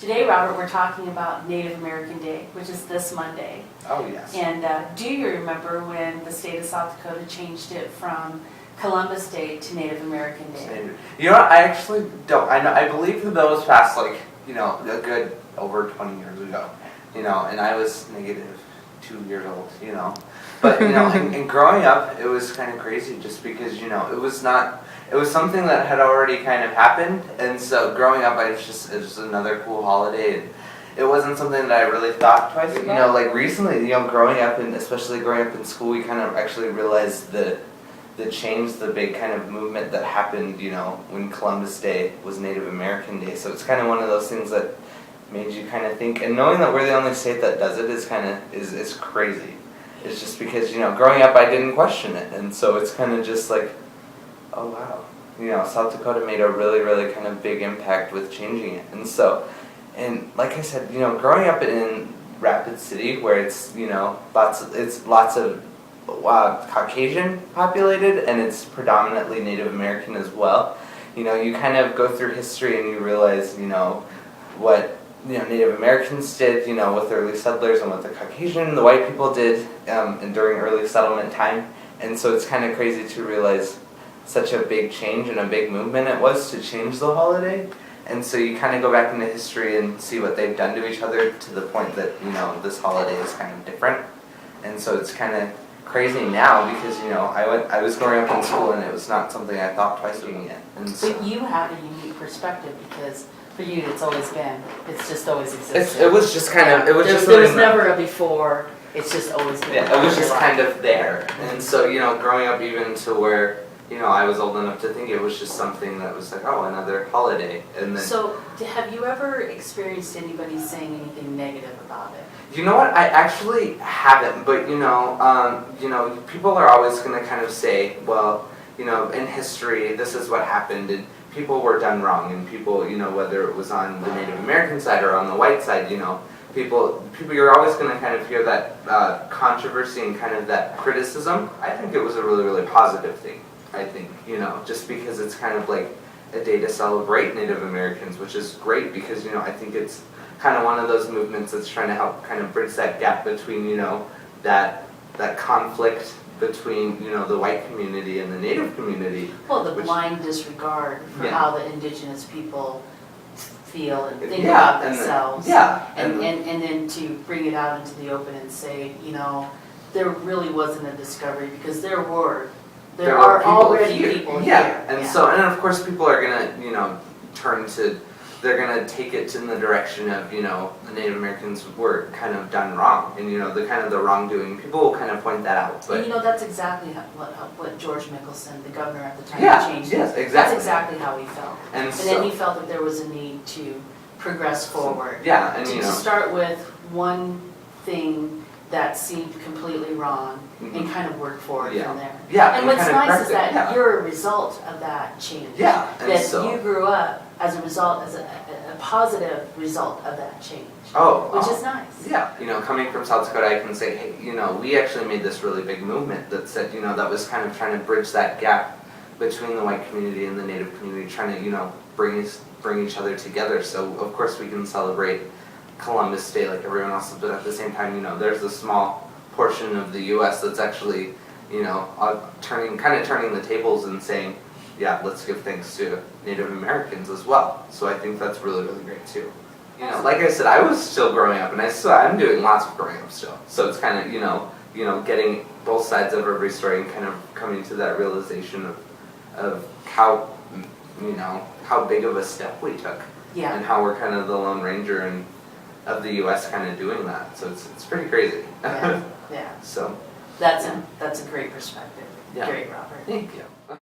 Today, Robert, we're talking about Native American Day, which is this Monday. Oh, yes. And do you remember when the state of South Dakota changed it from Columbus Day to Native American Day? You know what, I actually don't. I believe the bill was passed like, a good over 20 years ago, and I was negative 2 years old, But, and growing up, it was kind of crazy just because, it was something that had already kind of happened, and so growing up, it was just another cool holiday, and it wasn't something that I really thought twice about. Like recently, growing up, and especially growing up in school, we kind of actually realized the change, the big kind of movement that happened, when Columbus Day was Native American Day. So it's kind of one of those things that made you kind of think, and knowing that we're the only state that does it is crazy. It's just because, growing up I didn't question it, and so it's kind of just like, oh wow, South Dakota made a really, really kind of big impact with changing it. And so, and like I said, growing up in Rapid City where it's, lots of Caucasian populated, and it's predominantly Native American as well. You kind of go through history and you realize, what Native Americans did, with the early settlers, and what the Caucasian and the white people did and during early settlement time. And so it's kind of crazy to realize such a big change and a big movement it was to change the holiday. And so you kind of go back into history and see what they've done to each other to the point that, this holiday is kind of different. And so it's kind of crazy now because, I was growing up in school and it was not something I thought twice about yet. And so, but you have a unique perspective because for you it's just always existed. It was just kind of, there was never a before, it's just always been. Yeah, it was just kind of there. And so, growing up even to where, I was old enough to think it was just something that was like, oh, another holiday. And then, so, have you ever experienced anybody saying anything negative about it? You know what? I actually haven't, but people are always going to kind of say, well, in history, this is what happened, and people were done wrong, and people, whether it was on the Native American side or on the white side, people, you're always going to kind of hear that controversy and kind of that criticism. I think it was a really, really positive thing. I think, just because it's kind of like a day to celebrate Native Americans, which is great because, I think it's kind of one of those movements that's trying to help kind of bridge that gap between, that conflict between, the white community and the Native community. Well, the blind disregard for how the indigenous people feel and think about themselves. And then to bring it out into the open and say, there really wasn't a discovery because there are already people here. And so, and of course people are gonna, they're gonna take it in the direction of, the Native Americans were kind of done wrong, and the kind of the wrongdoing. People will kind of point that out. But and that's exactly what George Mickelson, the governor at the time, changed. Yes, exactly. That's exactly how he felt. And then he felt that there was a need to progress forward. Yeah, and to start with one thing that seemed completely wrong and kind of work forward from there. Yeah, and what's nice is that you're a result of that change. Yeah, that you grew up as a result, as a positive result of that change. Which is nice. Yeah, coming from South Dakota, I can say, hey, we actually made this really big movement that said, that was kind of trying to bridge that gap between the white community and the Native community, trying to, bring each other together. So of course we can celebrate Columbus Day like everyone else, but at the same time, there's a small portion of the U.S. that's actually, turning the tables and saying, yeah, let's give thanks to Native Americans as well. So I think that's really, really great too. Like I said, I was still growing up, and I'm doing lots of growing up still. So it's kind of, getting both sides of every story and kind of coming to that realization of how, how big of a step we took. Yeah. And how we're kind of the Lone Ranger of the U.S. kind of doing that. So it's pretty crazy. Yeah. So that's a great perspective. Yeah. Great, Robert. Thank you.